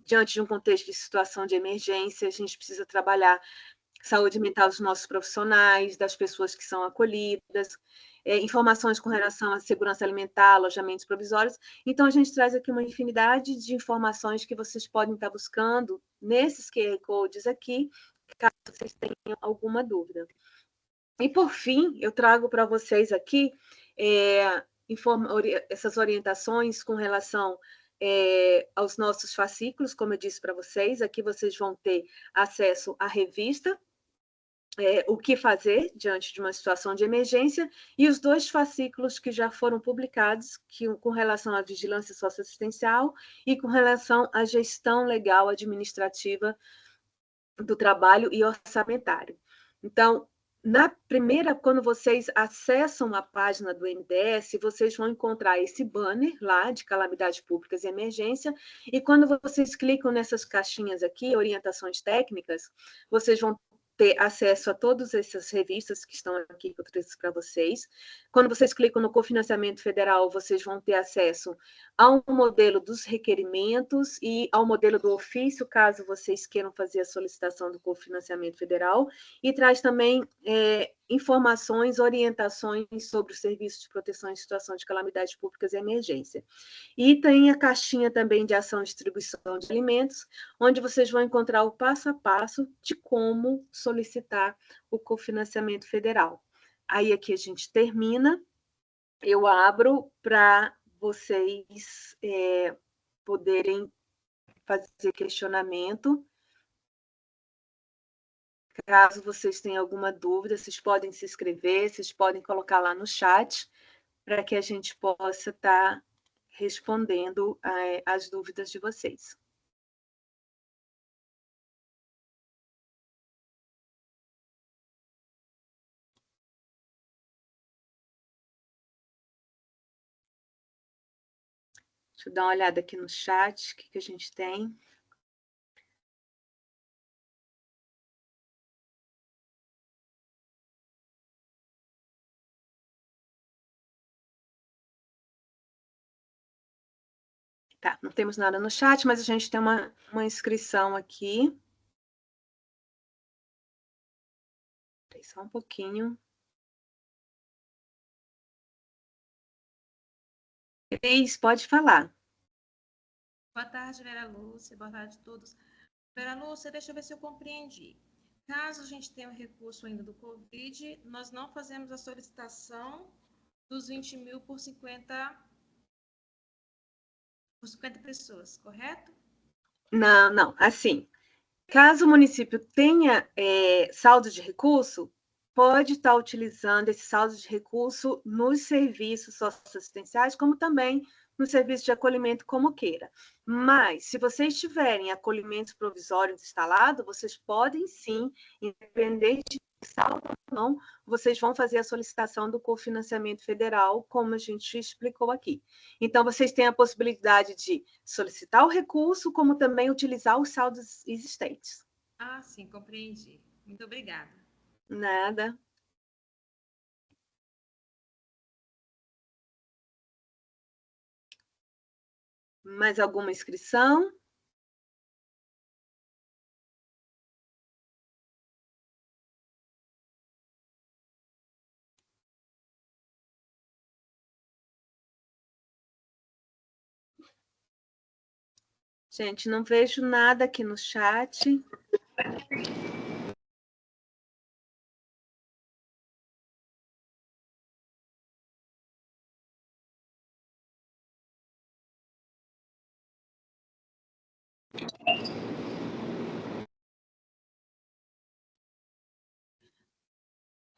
diante de um contexto de situação de emergência, a gente precisa trabalhar saúde mental dos nossos profissionais, das pessoas que são acolhidas, informações com relação à segurança alimentar, alojamentos provisórios. Então, a gente traz aqui uma infinidade de informações que vocês podem estar buscando nesses QR Codes aqui, caso vocês tenham alguma dúvida. E, por fim, eu trago para vocês aqui essas orientações com relação aos nossos fascículos, como eu disse para vocês. Aqui vocês vão ter acesso à revista, o que fazer diante de uma situação de emergência, e os 2 fascículos que já foram publicados, com relação à vigilância socioassistencial e com relação à gestão legal administrativa do trabalho e orçamentário. Então, na primeira, quando vocês acessam a página do MDS, vocês vão encontrar esse banner lá de calamidades públicas e emergência, e quando vocês clicam nessas caixinhas aqui, orientações técnicas, vocês vão ter acesso a todas essas revistas que estão aqui que eu trouxe para vocês. Quando vocês clicam no cofinanciamento federal, vocês vão ter acesso ao modelo dos requerimentos e ao modelo do ofício, caso vocês queiram fazer a solicitação do cofinanciamento federal, e traz também informações, orientações sobre o serviço de proteção em situação de calamidades públicas e emergência. E tem a caixinha também de ação e distribuição de alimentos, onde vocês vão encontrar o passo a passo de como solicitar o cofinanciamento federal. Aí aqui a gente termina, eu abro para vocês poderem fazer questionamento. Caso vocês tenham alguma dúvida, vocês podem se inscrever, vocês podem colocar lá no chat, para que a gente possa estar respondendo as dúvidas de vocês. Deixa eu dar uma olhada aqui no chat, o que a gente tem. Tá, não temos nada no chat, mas a gente tem uma inscrição aqui. Só um pouquinho. Cris, pode falar. Boa tarde, Vera Lúcia. Boa tarde a todos. Vera Lúcia, deixa eu ver se eu compreendi. Caso a gente tenha um recurso ainda do Covid, nós não fazemos a solicitação dos 20 mil por 50 pessoas, correto? Não, não, assim, caso o município tenha saldo de recurso, pode estar utilizando esse saldo de recurso nos serviços socioassistenciais, como também no serviço de acolhimento, como queira. Mas, se vocês tiverem acolhimentos provisórios instalados, vocês podem sim, independente de saldo ou não, vocês vão fazer a solicitação do cofinanciamento federal, como a gente explicou aqui. Então, vocês têm a possibilidade de solicitar o recurso, como também utilizar os saldos existentes. Ah, sim, compreendi. Muito obrigada. Nada. Mais alguma inscrição? Gente, não vejo nada aqui no chat.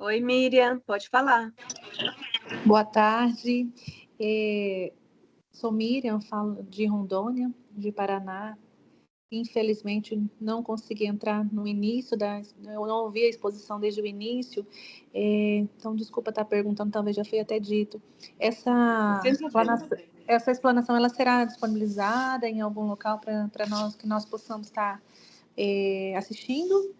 Oi, Miriam, pode falar. Boa tarde. Sou Miriam, falo de Rondônia, de Paraná. Infelizmente, não consegui entrar no início, eu não ouvi a exposição desde o início, então, desculpa estar perguntando, talvez já foi até dito. Essa explanação ela será disponibilizada em algum local para nós, que nós possamos estar assistindo?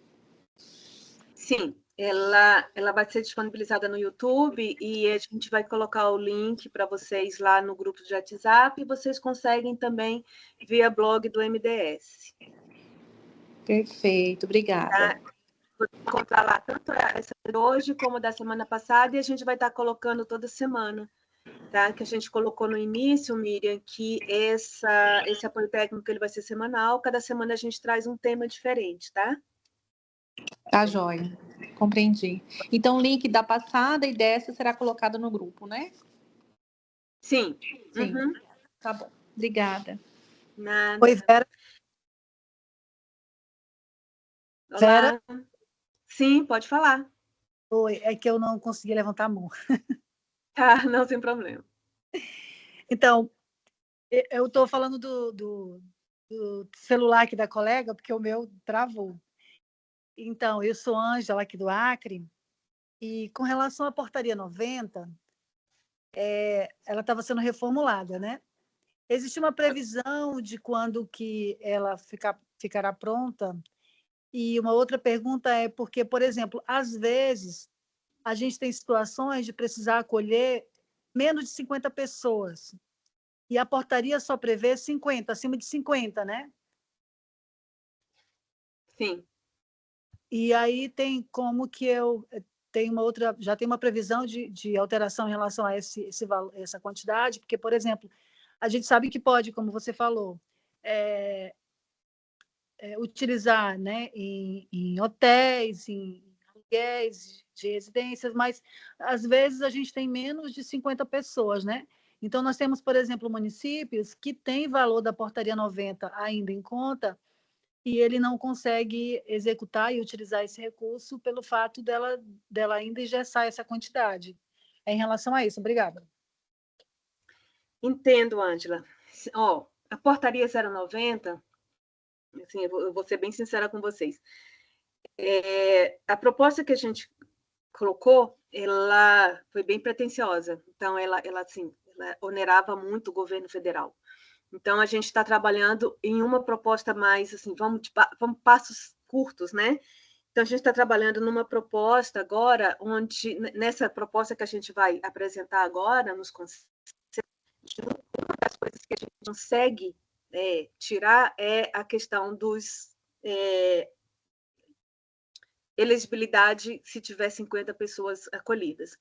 Sim, ela vai ser disponibilizada no YouTube e a gente vai colocar o link para vocês lá no grupo de WhatsApp e vocês conseguem também via blog do MDS. Perfeito, obrigada. Tá? Vou encontrar lá tanto essa de hoje como da semana passada e a gente vai estar colocando toda semana. Tá? Que a gente colocou no início, Miriam, que esse apoio técnico ele vai ser semanal, cada semana a gente traz um tema diferente, tá? Tá joia, compreendi. Então, o link da passada e dessa será colocado no grupo, né? Sim. Sim. Uhum. Tá bom, obrigada. Nada. Oi, Vera. Olá. Vera? Sim, pode falar. Oi, é que eu não consegui levantar a mão. Ah, não tem problema. Então, eu estou falando do celular aqui da colega, porque o meu travou. Então, eu sou Ângela, aqui do Acre, e com relação à portaria 90, ela estava sendo reformulada, né? Existe uma previsão de quando que ela ficará pronta? E uma outra pergunta é porque, por exemplo, às vezes, a gente tem situações de precisar acolher menos de 50 pessoas. E a portaria só prevê 50, acima de 50, né? Sim. E aí tem como que eu tenho uma outra, já tem uma previsão de alteração em relação a essa quantidade, porque, por exemplo, a gente sabe que pode, como você falou, utilizar, né, em hotéis, em aluguéis de residências, mas às vezes a gente tem menos de 50 pessoas, né? Então, nós temos, por exemplo, municípios que têm valor da portaria 90 ainda em conta e ele não consegue executar e utilizar esse recurso pelo fato dela ainda engessar essa quantidade. É em relação a isso. Obrigada. Entendo, Ângela. Ó, a portaria 090, assim, eu vou ser bem sincera com vocês. A proposta que a gente colocou, ela foi bem pretensiosa. Então, ela onerava muito o governo federal. Então, a gente está trabalhando em uma proposta mais, assim, vamos passos curtos, né? Então, a gente está trabalhando numa proposta agora, onde, nessa proposta que a gente vai apresentar agora, nos conselhos, uma das coisas que a gente consegue tirar é a questão dos elegibilidade se tiver 50 pessoas acolhidas.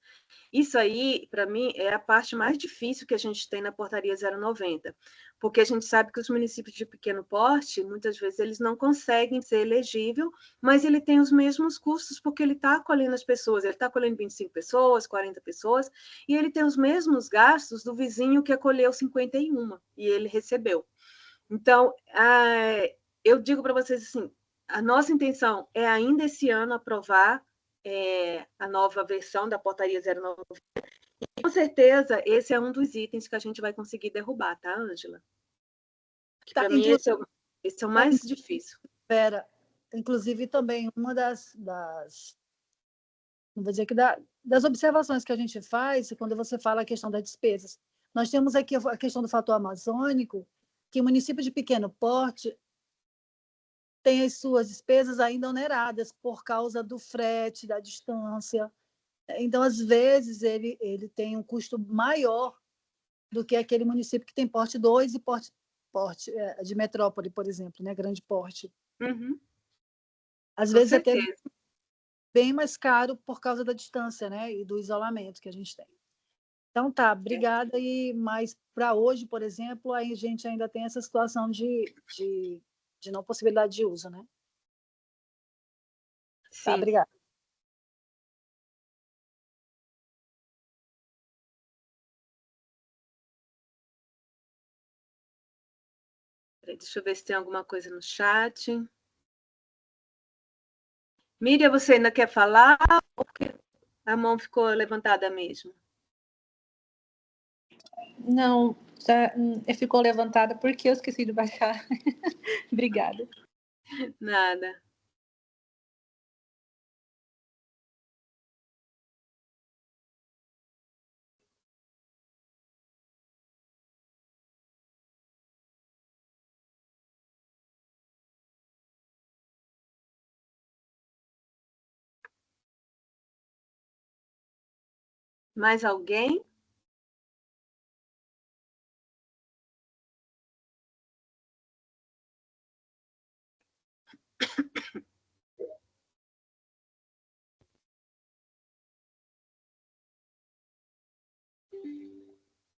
Isso aí, para mim, é a parte mais difícil que a gente tem na portaria 090, porque a gente sabe que os municípios de pequeno porte, muitas vezes, eles não conseguem ser elegível, mas ele tem os mesmos custos, porque ele está acolhendo as pessoas, ele está acolhendo 25 pessoas, 40 pessoas, e ele tem os mesmos gastos do vizinho que acolheu 51, e ele recebeu. Então, eu digo para vocês assim, a nossa intenção é ainda esse ano aprovar a nova versão da portaria 09. E, com certeza, esse é um dos itens que a gente vai conseguir derrubar, tá, Ângela? Tá, para mim, esse é o mais difícil. Espera, inclusive também uma das não vou dizer que das observações que a gente faz quando você fala a questão das despesas. Nós temos aqui a questão do fator amazônico, que o município de pequeno porte tem as suas despesas ainda oneradas por causa do frete, da distância. Então, às vezes, ele tem um custo maior do que aquele município que tem porte 2 e porte de metrópole, por exemplo, né? Grande porte. Uhum. Às vezes até bem mais caro por causa da distância, né? E do isolamento que a gente tem. Então, tá, obrigada. Mas para hoje, por exemplo, a gente ainda tem essa situação de não possibilidade de uso, né? Sim. Tá, obrigada. Deixa eu ver se tem alguma coisa no chat. Miriam, você ainda quer falar? Ou porque a mão ficou levantada mesmo? Não, ficou levantada porque eu esqueci de baixar. Obrigada. Nada. Mais alguém?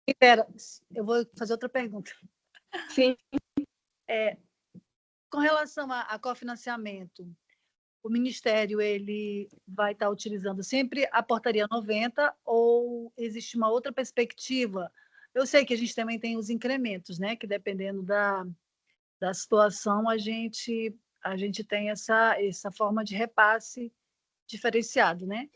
Espera, eu vou fazer outra pergunta. Sim. Com relação a cofinanciamento, o Ministério ele vai estar utilizando sempre a portaria 90 ou existe uma outra perspectiva? Eu sei que a gente também tem os incrementos, né? Que dependendo da situação, a gente tem essa forma de repasse diferenciado, né?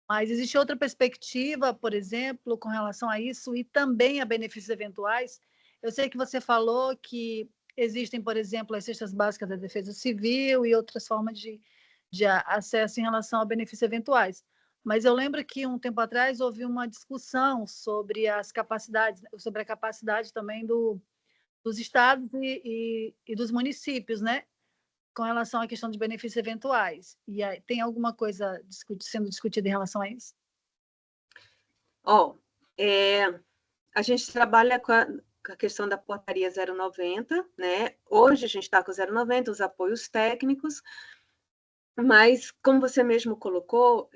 Mas existe outra perspectiva, por exemplo, com relação a isso e também a benefícios eventuais. Eu sei que você falou que existem, por exemplo, as cestas básicas da Defesa Civil e outras formas de acesso em relação a benefícios eventuais. Mas eu lembro que um tempo atrás houve uma discussão sobre as capacidades, sobre a capacidade também dos estados e dos municípios, né? Com relação à questão de benefícios eventuais. E aí, tem alguma coisa sendo discutida em relação a isso? A gente trabalha com a questão da portaria 090, né? Hoje a gente está com 090, os apoios técnicos, mas, como você mesmo colocou,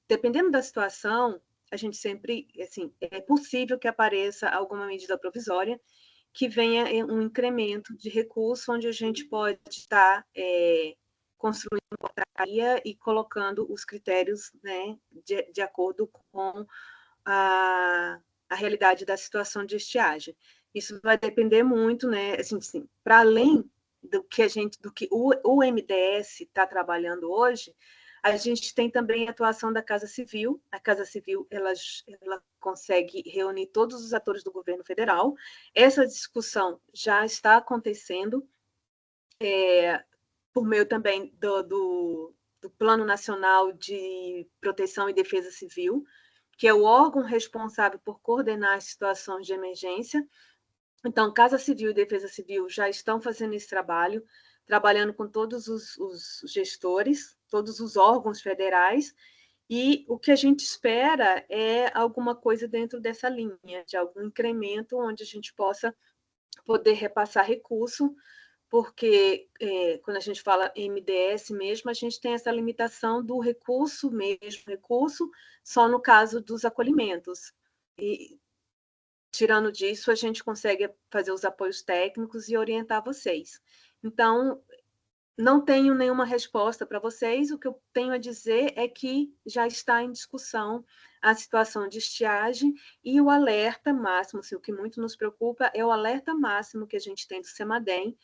dependendo da situação, a gente sempre, assim, é possível que apareça alguma medida provisória que venha um incremento de recurso, onde a gente pode estar construindo uma portaria e colocando os critérios, né, de acordo com a realidade da situação de estiagem. Isso vai depender muito, né, assim, para além do que o MDS está trabalhando hoje, a gente tem também a atuação da Casa Civil. A Casa Civil ela consegue reunir todos os atores do governo federal. Essa discussão já está acontecendo por meio também do Plano Nacional de Proteção e Defesa Civil, que é o órgão responsável por coordenar as situações de emergência. Então, Casa Civil e Defesa Civil já estão fazendo esse trabalho, trabalhando com todos os gestores, todos os órgãos federais, E o que a gente espera é alguma coisa dentro dessa linha, de algum incremento onde a gente possa poder repassar recurso, porque quando a gente fala MDS mesmo, a gente tem essa limitação do recurso mesmo, recurso só no caso dos acolhimentos. E, tirando disso, a gente consegue fazer os apoios técnicos e orientar vocês. Então, não tenho nenhuma resposta para vocês, o que eu tenho a dizer é que já está em discussão a situação de estiagem e o alerta máximo, assim, o que muito nos preocupa é o alerta máximo que a gente tem do CEMADEM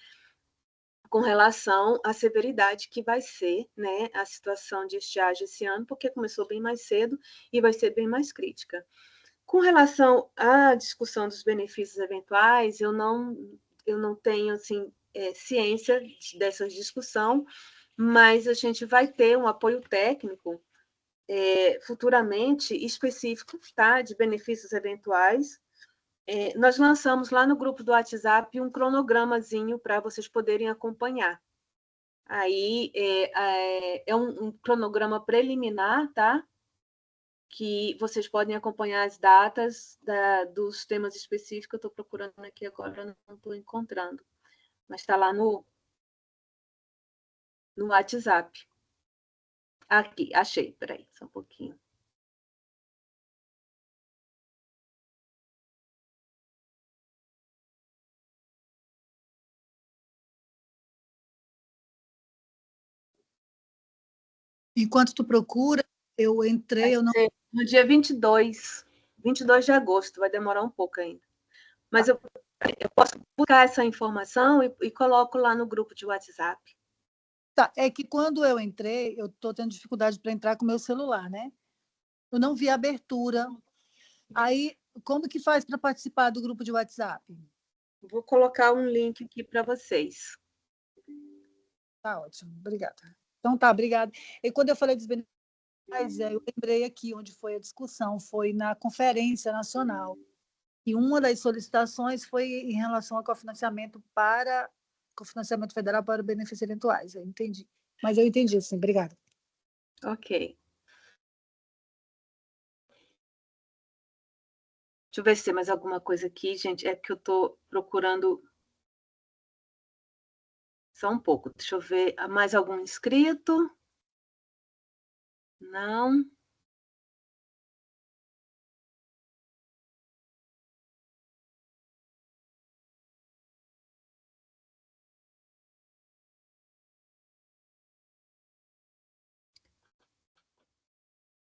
com relação à severidade que vai ser, né, a situação de estiagem esse ano, porque começou bem mais cedo e vai ser bem mais crítica. Com relação à discussão dos benefícios eventuais, eu não tenho assim, ciência dessa discussão, mas a gente vai ter um apoio técnico futuramente específico, tá, de benefícios eventuais. Nós lançamos lá no grupo do WhatsApp um cronogramazinho para vocês poderem acompanhar. Aí é um cronograma preliminar, tá? Que vocês podem acompanhar as datas dos temas específicos. Eu estou procurando aqui agora, não estou encontrando, mas está lá no WhatsApp. Aqui, achei, peraí, só um pouquinho. Enquanto tu procura, eu entrei, eu não... No dia 22 de agosto, vai demorar um pouco ainda. Mas eu posso buscar essa informação e coloco lá no grupo de WhatsApp. Tá, é que quando eu entrei, eu estou tendo dificuldade para entrar com o meu celular, né? Eu não vi a abertura. Aí, como que faz para participar do grupo de WhatsApp? Vou colocar um link aqui para vocês. Tá ótimo, obrigada. Então tá, obrigada. E quando eu falei dos benefícios, eu lembrei aqui onde foi a discussão, foi na Conferência Nacional. E uma das solicitações foi em relação ao cofinanciamento federal para benefícios eventuais. Eu entendi. Mas eu entendi, sim, obrigada. Ok. Deixa eu ver se tem mais alguma coisa aqui, gente. É que eu estou procurando só um pouco. Deixa eu ver. Mais algum inscrito? Não.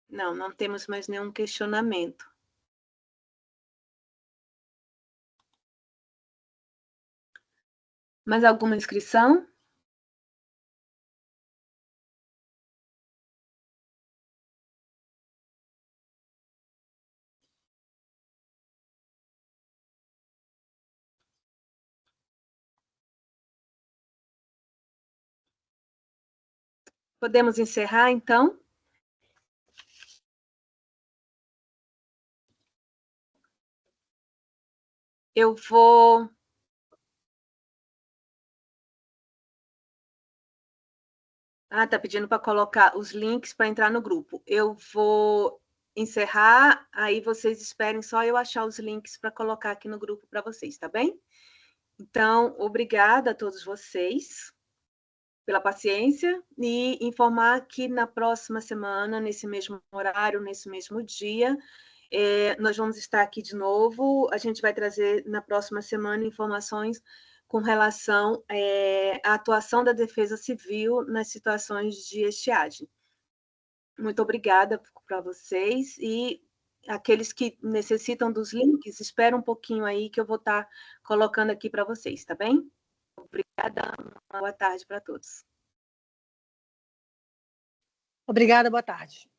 Não, não temos mais nenhum questionamento. Mais alguma inscrição? Podemos encerrar, então? Eu vou... Ah, está pedindo para colocar os links para entrar no grupo. Eu vou encerrar, aí vocês esperem só eu achar os links para colocar aqui no grupo para vocês, tá bem? Então, obrigada a todos vocês pela paciência e informar que na próxima semana, nesse mesmo horário, nesse mesmo dia, nós vamos estar aqui de novo. A gente vai trazer na próxima semana informações com relação à atuação da Defesa Civil nas situações de estiagem. Muito obrigada para vocês e aqueles que necessitam dos links, espera um pouquinho aí que eu vou estar colocando aqui para vocês, tá bem? Obrigada, uma boa tarde para todos. Obrigada, boa tarde.